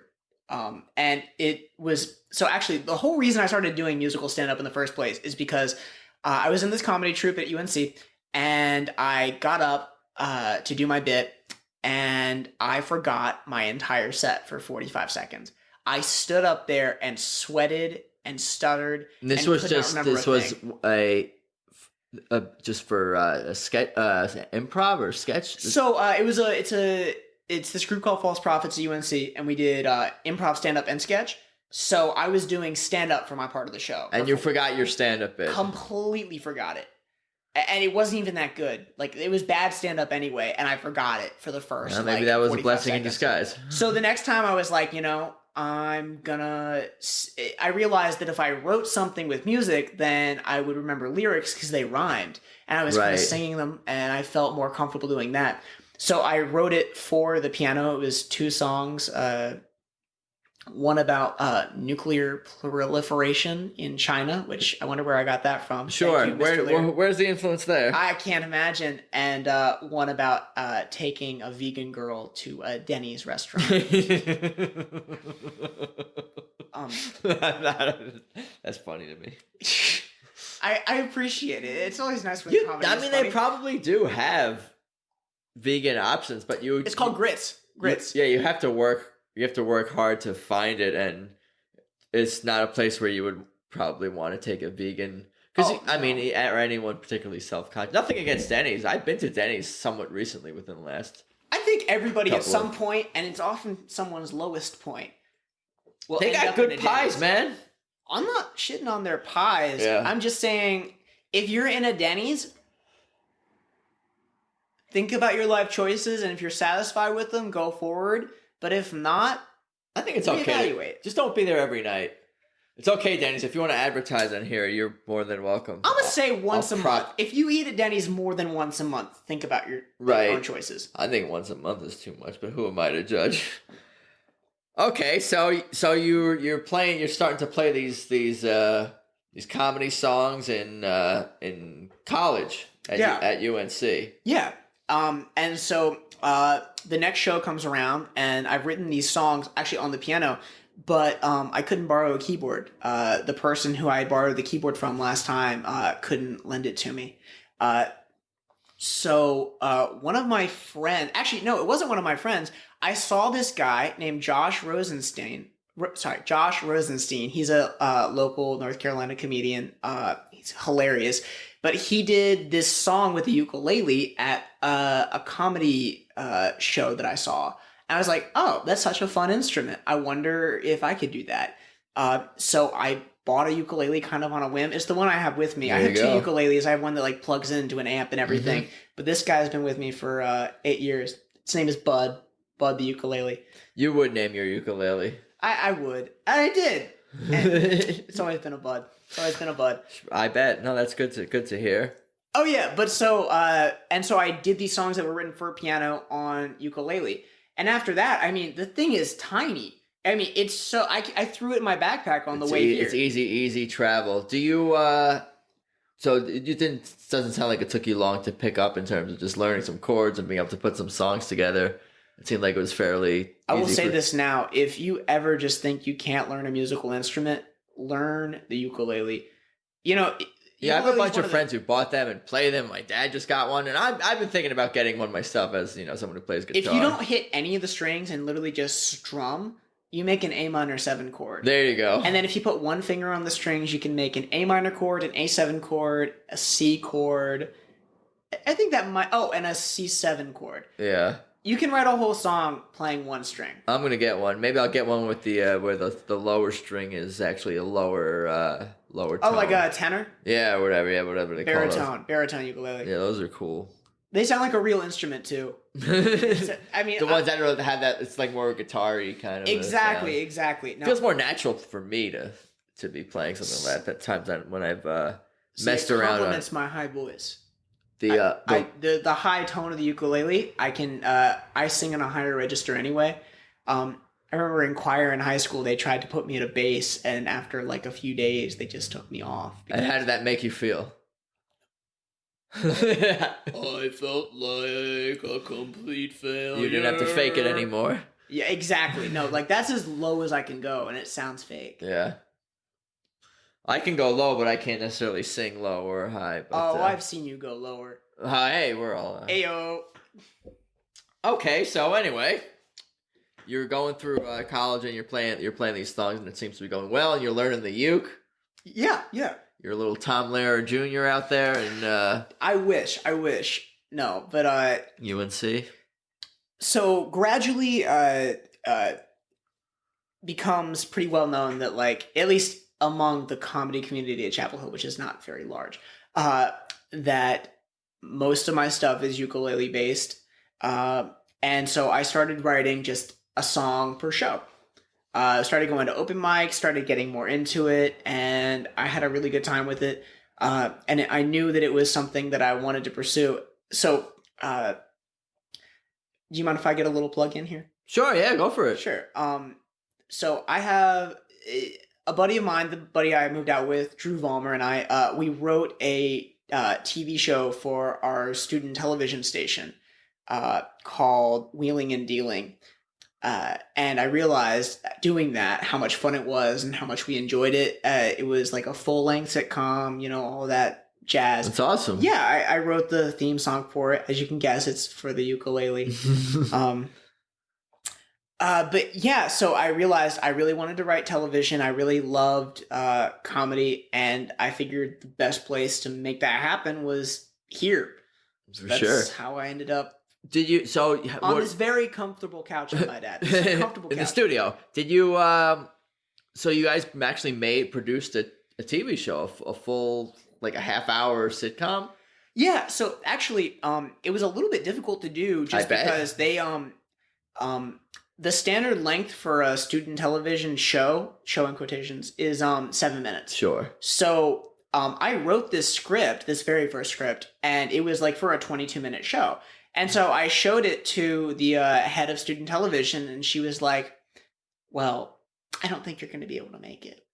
And it was... So actually, the whole reason I started doing musical stand-up in the first place is because I was in this comedy troupe at UNC, and I got up to do my bit, and I forgot my entire set for 45 seconds. I stood up there and sweated and stuttered. This and was could not just remember this was a just for a sketch, improv or sketch. So it's this group called False Prophets at UNC, and we did improv, stand up, and sketch. So I was doing stand up for my part of the show, and you forgot your stand up bit. Completely forgot it, and it wasn't even that good. Like, it was bad stand up anyway, and I forgot it for the first. Well, maybe that was a 45 blessing seconds. in disguise. So the next time I was like, I realized that if I wrote something with music, then I would remember lyrics because they rhymed, and I was kind of singing them, and I felt more comfortable doing that. So I wrote it for the piano. It was 2 songs, one about nuclear proliferation in China, which I wonder where I got that from. Sure, Thank you, Mr. Lehrer. where's the influence there? I can't imagine. And one about taking a vegan girl to a Denny's restaurant. That's funny to me. I appreciate it. It's always nice when comedy is they funny. probably do have vegan options, but it's called grits. Yeah, you have to work hard to find it, and it's not a place where you would probably want to take a vegan, because or anyone particularly self-conscious. Nothing against Denny's. I've been to Denny's somewhat recently within the last... I think everybody at some point, and it's often someone's lowest point, they got good pies, man. I'm not shitting on their pies. Yeah. I'm just saying, if you're in a Denny's, think about your life choices, and if you're satisfied with them, go forward. But if not, I think it's okay. Reevaluate. Just don't be there every night. It's okay, Denny's. If you want to advertise on here, you're more than welcome. I'm going to say once a month. If you eat at Denny's more than once a month, think about your own choices. I think once a month is too much, but who am I to judge? Okay, so you're starting to play these comedy songs in college at UNC. Yeah. And so the next show comes around, and I've written these songs actually on the piano, but I couldn't borrow a keyboard. The person who I borrowed the keyboard from last time couldn't lend it to me. So one of my friends, actually, no, it wasn't one of my friends. I saw this guy named Josh Rosenstein. He's a local North Carolina comedian. He's hilarious. But he did this song with the ukulele at a comedy show that I saw. And I was like, oh, that's such a fun instrument. I wonder if I could do that. So I bought a ukulele kind of on a whim. It's the one I have with me. I have 2 ukuleles. I have one that like plugs into an amp and everything. Mm-hmm. But this guy's been with me for 8 years. His name is Bud. Bud the ukulele. You would name your ukulele. I would. And I did. And it's always been a Bud. I bet. No, that's good to hear. Oh yeah, but so I did these songs that were written for piano on ukulele. And after that, I mean, the thing is tiny. I mean, it's so I threw it in my backpack on the way here. It's easy travel. Do you so you doesn't sound like it took you long to pick up in terms of just learning some chords and being able to put some songs together. It seemed like it was fairly I will say this now. If you ever just think you can't learn a musical instrument, learn the ukulele. Yeah, I have a bunch of friends who bought them and play them. My dad just got one, and I've been thinking about getting one myself as, someone who plays guitar. If you don't hit any of the strings and literally just strum, you make an A minor 7 chord. There you go. And then if you put one finger on the strings, you can make an A minor chord, an A7 chord, a C chord. I think that might... Oh, and a C7 chord. Yeah. You can write a whole song playing one string. I'm going to get one. Maybe I'll get one with the where the lower string is actually a lower tone. Oh, like a tenor? Yeah, whatever they call it. Baritone ukulele. Yeah, those are cool. They sound like a real instrument, too. I mean... the ones that don't have that, it's like more guitar-y kind of Exactly. It feels more natural for me to be playing something like that. At times when I've messed it around on. complements my high voice. The high tone of the ukulele, I sing in a higher register anyway. I remember in choir in high school, they tried to put me at a bass, and after like a few days, they just took me off. And how did that make you feel? I felt like a complete failure. You didn't have to fake it anymore. Yeah, exactly. No, like that's as low as I can go, and it sounds fake. Yeah. I can go low, but I can't necessarily sing low or high. But, I've seen you go lower. Hey, we're all... Ayo. Okay, so anyway, you're going through college and you're playing these songs, and it seems to be going well, and you're learning the uke. Yeah. You're a little Tom Lehrer Jr. out there, and... I wish. No, but... UNC? So, gradually, becomes pretty well known that, like, at least among the comedy community at Chapel Hill, which is not very large, that most of my stuff is ukulele based. And so I started writing just a song per show. Started going to open mics, started getting more into it, and I had a really good time with it. And I knew that it was something that I wanted to pursue. So, do you mind if I get a little plug in here? Sure, yeah, go for it. Sure. So I have a buddy of mine, the buddy I moved out with, Drew Vollmer, and I, we wrote a TV show for our student television station called Wheeling and Dealing. And I realized doing that how much fun it was and how much we enjoyed it. It was like a full-length sitcom, all that jazz. That's awesome. Yeah, I wrote the theme song for it. As you can guess, it's for the ukulele. But yeah, so I realized I really wanted to write television. I really loved comedy, and I figured the best place to make that happen was here. That's how I ended up on this very comfortable couch at my dad's. Comfortable couch. In the studio. Did you so you guys actually produced a TV show, a full like a half-hour sitcom? Yeah, so actually it was a little bit difficult to do just because they the standard length for a student television show in quotations, is 7 minutes. Sure. So I wrote this very first script, and it was like for a 22-minute show. And so I showed it to the head of student television, and she was like, well, I don't think you're going to be able to make it.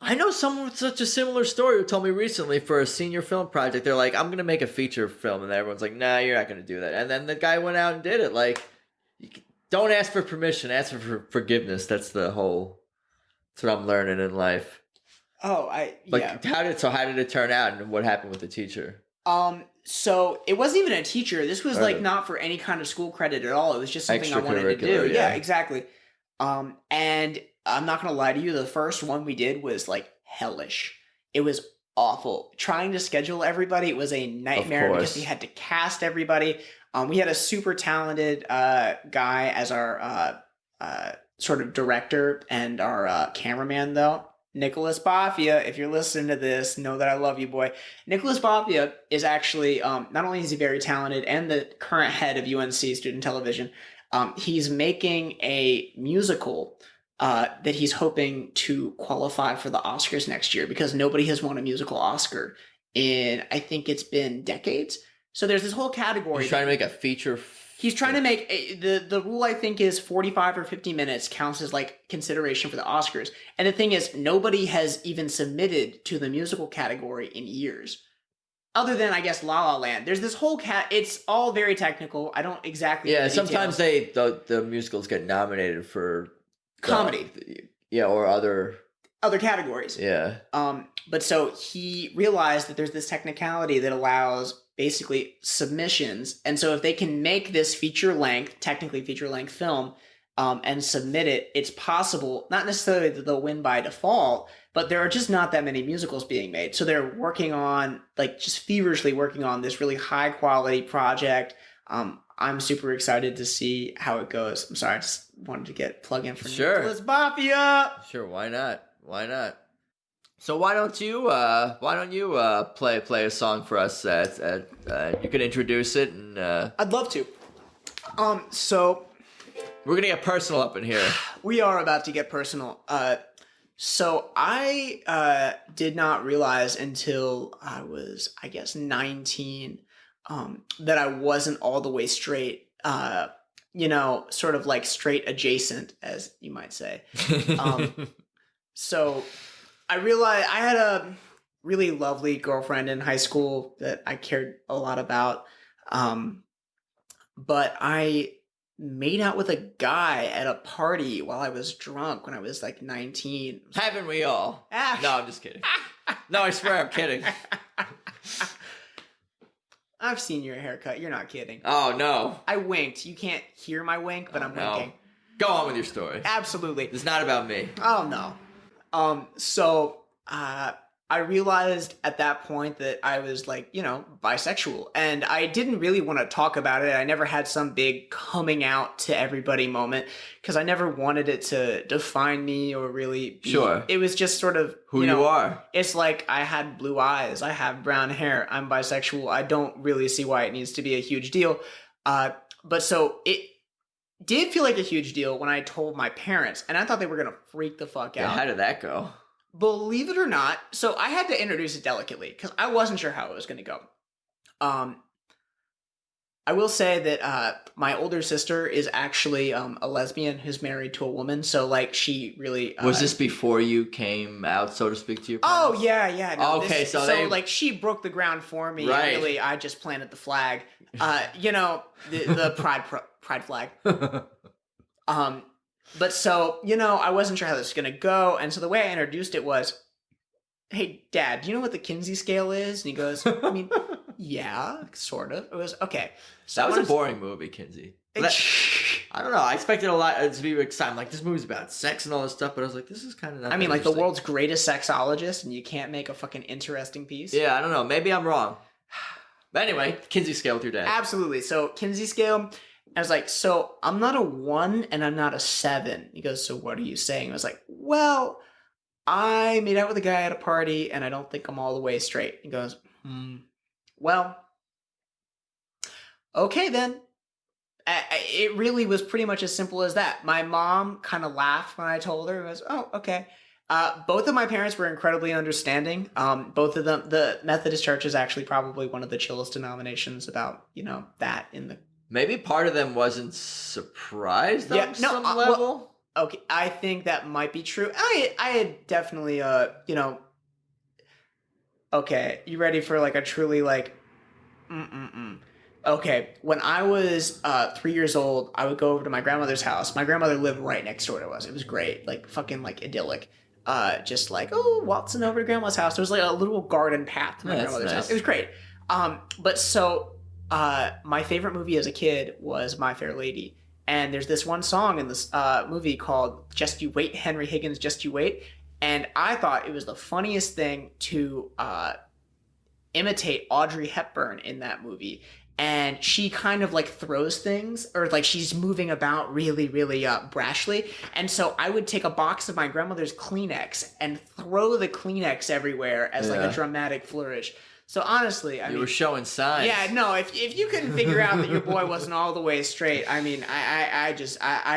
I know someone with such a similar story who told me recently for a senior film project, they're like, I'm going to make a feature film. And everyone's like, nah, you're not going to do that. And then the guy went out and did it. Like, don't ask for permission, ask for forgiveness. That's what I'm learning in life. Yeah. How did it turn out, and what happened with the teacher? So it wasn't even a teacher. This was like not for any kind of school credit at all. It was just something I wanted to do. Yeah, exactly. And I'm not going to lie to you. The first one we did was like hellish. It was awful. Trying to schedule everybody, it was a nightmare because we had to cast everybody. We had a super talented guy as our sort of director and our cameraman, though. Nicholas Bafia, if you're listening to this, know that I love you, boy. Nicholas Bafia is actually, not only is he very talented and the current head of UNC Student Television, he's making a musical that he's hoping to qualify for the Oscars next year, because nobody has won a musical Oscar in, I think it's been decades. So there's this whole category. He's trying to make a feature. He's trying to make the rule, I think, is 45 or 50 minutes counts as like consideration for the Oscars. And the thing is, nobody has even submitted to the musical category in years, other than, I guess, La La Land. There's this whole it's all very technical. I don't exactly. Yeah, sometimes the musicals get nominated for comedy. Or other categories. Yeah. But so he realized that there's this technicality that allows basically submissions. And so if they can make this technically feature length film, and submit it, it's possible, not necessarily that they'll win by default, but there are just not that many musicals being made. So they're working on, just feverishly working on this really high quality project. I'm super excited to see how it goes. I'm sorry, I just wanted to plug in for Nicholas Bafia. Sure, why not? So why don't you play a song for us? You can introduce it, and I'd love to. So we're gonna get personal up in here. We are about to get personal. So I did not realize until I was, I guess, 19, that I wasn't all the way straight. Sort of like straight adjacent, as you might say. So I realized I had a really lovely girlfriend in high school that I cared a lot about. But I made out with a guy at a party while I was drunk when I was like 19. Haven't we all? No, I'm just kidding. No, I swear I'm kidding. I've seen your haircut. You're not kidding. Oh, no. I winked. You can't hear my wink, but I'm winking. Go on with your story. Absolutely. It's not about me. Oh, no. So I realized at that point that I was like, bisexual. And I didn't really want to talk about it. I never had some big coming out to everybody moment because I never wanted it to define me or really be. Sure. It was just sort of who you are. It's like I had blue eyes. I have brown hair. I'm bisexual. I don't really see why it needs to be a huge deal. But so it did feel like a huge deal when I told my parents, and I thought they were going to freak the fuck out. Yeah, how did that go? Believe it or not, so I had to introduce it delicately because I wasn't sure how it was going to go. I will say that my older sister is actually a lesbian who's married to a woman, so like she really was this before you came out, so to speak, to your parents? Oh yeah. No, okay, so like she broke the ground for me. Right. Really, I just planted the flag. The pride flag. But so, I wasn't sure how this was going to go. And so the way I introduced it was, hey, Dad, do you know what the Kinsey scale is? And he goes, I mean, yeah, sort of. It was, okay. So that was a boring movie, Kinsey. I don't know. I expected a lot to be exciting. Like, this movie's about sex and all this stuff, but I was like, this is kind of not. I mean, like the world's greatest sexologist, and you can't make a fucking interesting piece? Yeah, I don't know. Maybe I'm wrong. But anyway, Kinsey scale with your dad. Absolutely. So, Kinsey scale. I was like, so I'm not a 1 and I'm not a 7. He goes, so what are you saying? I was like, well, I made out with a guy at a party and I don't think I'm all the way straight. He goes, well, okay then. It really was pretty much as simple as that. My mom kind of laughed when I told her. It was, oh, okay. Both of my parents were incredibly understanding. Both of them, the Methodist Church is actually probably one of the chillest denominations about, that in the. Maybe part of them wasn't surprised on some level. Well, okay, I think that might be true. I had definitely, okay, you ready for like a truly like, Okay, when I was 3 years old, I would go over to my grandmother's house. My grandmother lived right next door to us. It was great, like fucking like idyllic. Just like, waltzing over to grandma's house. There was like a little garden path to my grandmother's house. It was great. But so... my favorite movie as a kid was My Fair Lady. And there's this one song in this movie called Just You Wait, Henry Higgins' Just You Wait. And I thought it was the funniest thing to imitate Audrey Hepburn in that movie. And she kind of like throws things, or like she's moving about really, really brashly. And so I would take a box of my grandmother's Kleenex and throw the Kleenex everywhere as like a dramatic flourish. So honestly, I mean... You were showing signs. Yeah, no, if you couldn't figure out that your boy wasn't all the way straight, I mean, I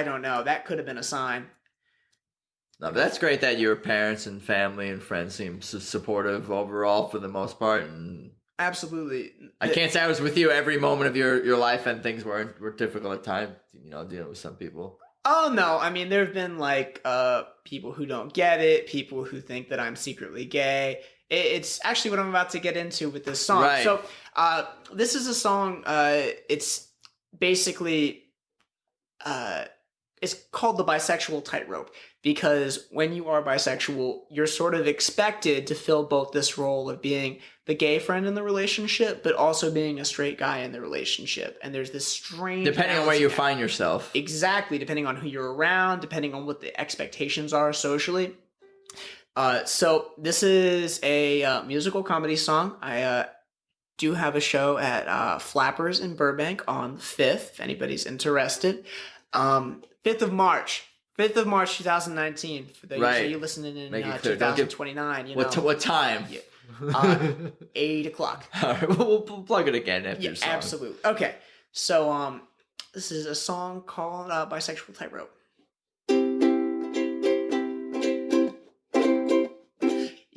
don't know. That could have been a sign. No, but that's great that your parents and family and friends seem supportive overall for the most part. And absolutely. I can't say I was with you every moment of your life and things were difficult at times, dealing with some people. Oh, no. I mean, there have been, like, people who don't get it, people who think that I'm secretly gay. It's actually what I'm about to get into with this song. Right. So this is a song, it's basically, it's called the Bisexual Tightrope, because when you are bisexual, you're sort of expected to fill both this role of being the gay friend in the relationship, but also being a straight guy in the relationship. And there's this strange... Depending on where you find yourself. Exactly, depending on who you're around, depending on what the expectations are socially. So this is a musical comedy song. I do have a show at Flappers in Burbank on the 5th, if anybody's interested. 5th of March, 2019. For those of you listening in 2029, What time? Yeah. 8 o'clock. All right, we'll plug it again after the song. Absolutely. Okay, so this is a song called Bisexual Tightrope.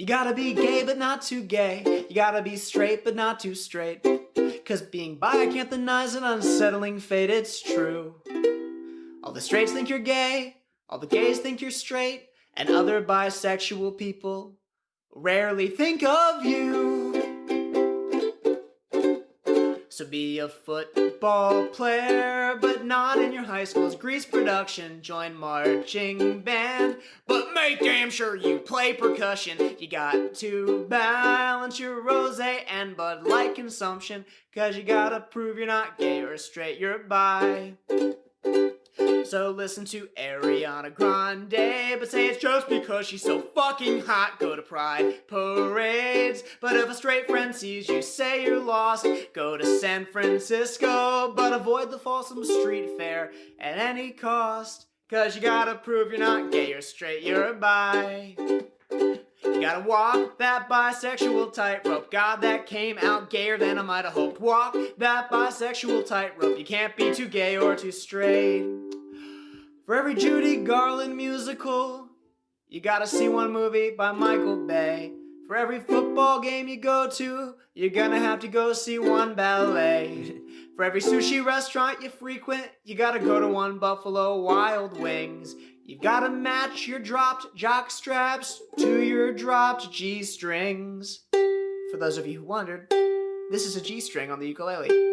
You gotta be gay but not too gay. You gotta be straight but not too straight. Cause being bi, I can't deny, is an unsettling fate, it's true. All the straights think you're gay, all the gays think you're straight, and other bisexual people rarely think of you. So be a football player, but not in your high school's Grease production. Join marching band, but make damn sure you play percussion. You got to balance your rosé and Bud Light consumption, cause you gotta prove you're not gay or straight, you're bi. So listen to Ariana Grande, but say it's just because she's so fucking hot. Go to pride parades, but if a straight friend sees you, say you're lost. Go to San Francisco, but avoid the Folsom Street Fair at any cost. Cause you gotta prove you're not gay or straight, you're a bi. You gotta walk that bisexual tightrope. God, that came out gayer than I might have hoped. Walk that bisexual tightrope. You can't be too gay or too straight. For every Judy Garland musical, you gotta see one movie by Michael Bay. For every football game you go to, you're gonna have to go see one ballet. For every sushi restaurant you frequent, you gotta go to one Buffalo Wild Wings. You've gotta match your dropped jock straps to your dropped G-strings. For those of you who wondered, this is a G-string on the ukulele.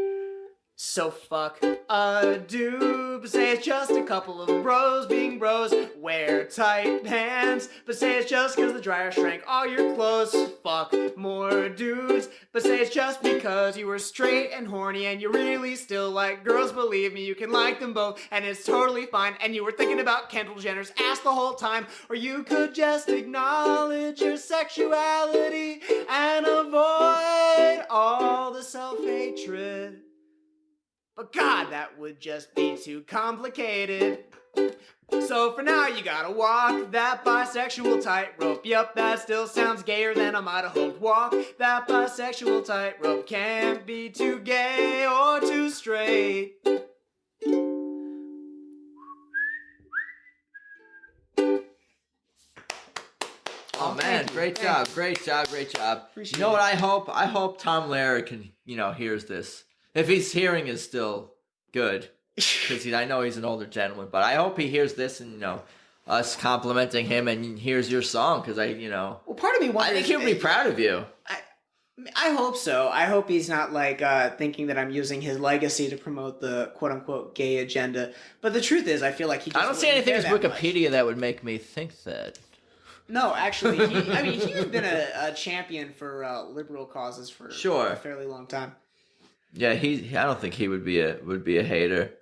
So fuck a dude, but say it's just a couple of bros being bros. Wear tight pants, but say it's just cause the dryer shrank all your clothes. Fuck more dudes, but say it's just because you were straight and horny and you really still like girls. Believe me, you can like them both and it's totally fine. And you were thinking about Kendall Jenner's ass the whole time. Or you could just acknowledge your sexuality and avoid all the self-hatred. But God, that would just be too complicated. So for now, you gotta walk that bisexual tightrope. Yup, that still sounds gayer than I might have hoped. Walk that bisexual tightrope. Can't be too gay or too straight. Oh man, great job. Appreciate You know what it. I hope? I hope Tom Lehrer can, hears this. If his hearing is still good, because I know he's an older gentleman, but I hope he hears this and, us complimenting him and hears your song, because Well, part of me wonders... I think he'll be proud of you. I hope so. I hope he's not thinking that I'm using his legacy to promote the quote-unquote gay agenda. But the truth is, I feel like he just I don't see anything in Wikipedia that would make me think that. No, actually, he's been a champion for liberal causes for a fairly long time. Yeah, I don't think he would be a hater.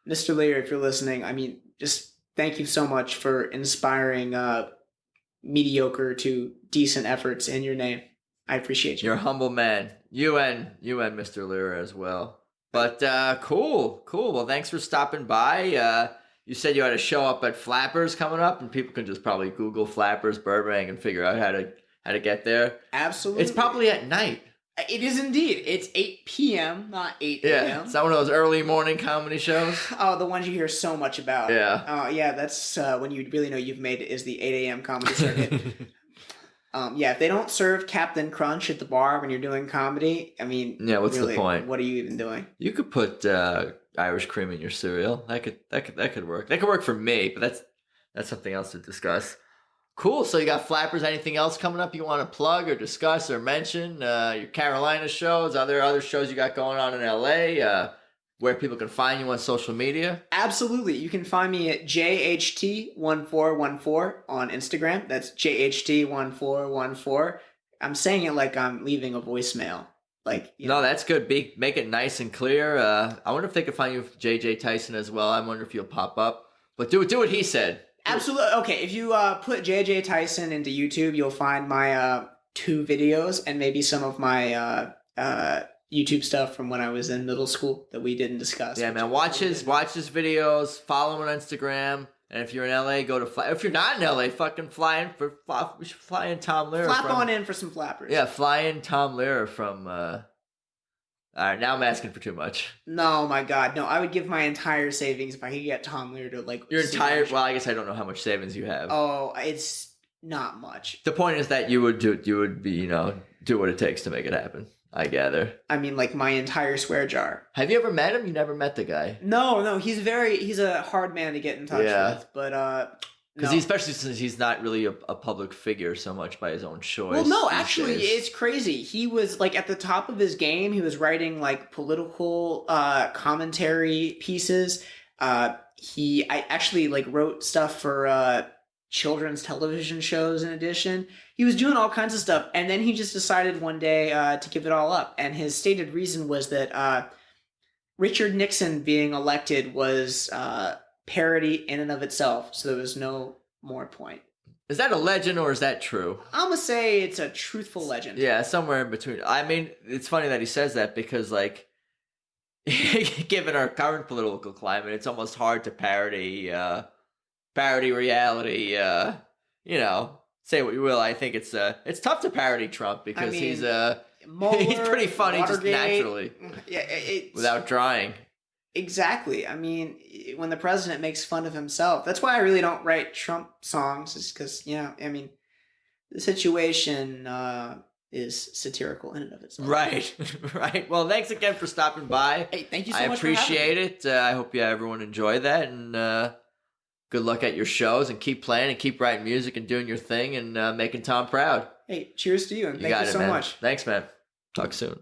Mr. Lehrer, if you're listening, just thank you so much for inspiring mediocre to decent efforts in your name. I appreciate you. You're a humble man. You and Mr. Lehrer as well. But cool. Well, thanks for stopping by. You said you had a show up at Flappers coming up, and people can just probably Google Flappers Burbank and figure out how to get there. Absolutely. It's probably at night. It is indeed. It's 8 p.m., not 8 a.m. Yeah, it's not one of those early morning comedy shows. Oh, the ones you hear so much about. Yeah. Yeah, that's when you really know you've made it, is the 8 a.m. comedy circuit. If they don't serve Captain Crunch at the bar when you're doing comedy, what's really, the point? What are you even doing? You could put Irish cream in your cereal. That could work. That could work for me, but that's something else to discuss. Cool. So you got Flappers. Anything else coming up you want to plug or discuss or mention? Your Carolina shows. Are there other shows you got going on in LA? Where people can find you on social media? Absolutely. You can find me at JHT1414 on Instagram. That's JHT1414. I'm saying it like I'm leaving a voicemail. No, that's good. Make it nice and clear. I wonder if they could find you with JJ Tyson as well. I wonder if you'll pop up. But do what he said. Absolutely. Okay, if you put JJ Tyson into YouTube, you'll find my 2 videos and maybe some of my YouTube stuff from when I was in middle school that we didn't discuss. Yeah, man. Watch his videos. Follow him on Instagram. And if you're in LA, go to If you're not in LA, fucking we should fly in Tom Lehrer. Flap on in for some flappers. Yeah, fly in Tom Lehrer from. All right, now I'm asking for too much. No, my God, no! I would give my entire savings if I could get Tom Lehrer to Your entire. Well, I guess I don't know how much savings you have. Oh, it's not much. The point is that you would be, do what it takes to make it happen, I gather. I mean, like my entire swear jar. Have you ever met him? You never met the guy. No, he's a hard man to get in touch with, but because especially since he's not really a public figure so much by his own choice. Well, no, actually, it's crazy. He was like at the top of his game. He was writing like political commentary pieces. I actually like wrote stuff for children's television shows. In addition, he was doing all kinds of stuff, and then he just decided one day to give it all up. And his stated reason was that Richard Nixon being elected was parody in and of itself, so there was no more point. Is that a legend or is that true? I'm gonna say it's a truthful legend. Yeah, somewhere in between. I mean, it's funny that he says that because, like, given our current political climate, it's almost hard to parody reality. Say what you will. I think it's tough to parody Trump because he's pretty funny Watergate, just naturally, without trying. Exactly. I mean, when the president makes fun of himself, that's why I really don't write Trump songs, is because, the situation is satirical in and of itself. Right. Well, thanks again for stopping by. Hey, thank you so much for having me. I appreciate it. I hope everyone enjoyed that, and good luck at your shows, and keep playing and keep writing music and doing your thing and making Tom proud. Hey, cheers to you, and thank you so much. Thanks, man. Talk soon.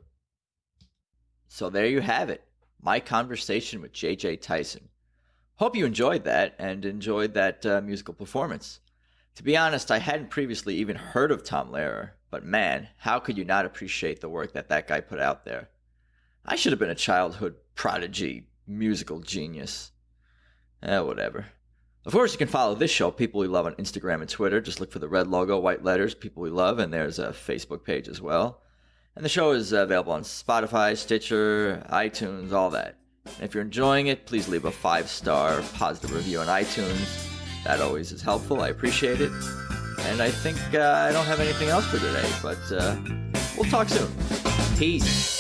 So there you have it. My conversation with JJ Tyson. Hope you enjoyed that and enjoyed that musical performance. To be honest, I hadn't previously even heard of Tom Lehrer, but man, how could you not appreciate the work that guy put out there? I should have been a childhood prodigy, musical genius. Whatever. Of course, you can follow this show, People We Love, on Instagram and Twitter. Just look for the red logo, white letters, People We Love, and there's a Facebook page as well. And the show is available on Spotify, Stitcher, iTunes, all that. And if you're enjoying it, please leave a 5-star positive review on iTunes. That always is helpful. I appreciate it. And I think I don't have anything else for today, but we'll talk soon. Peace.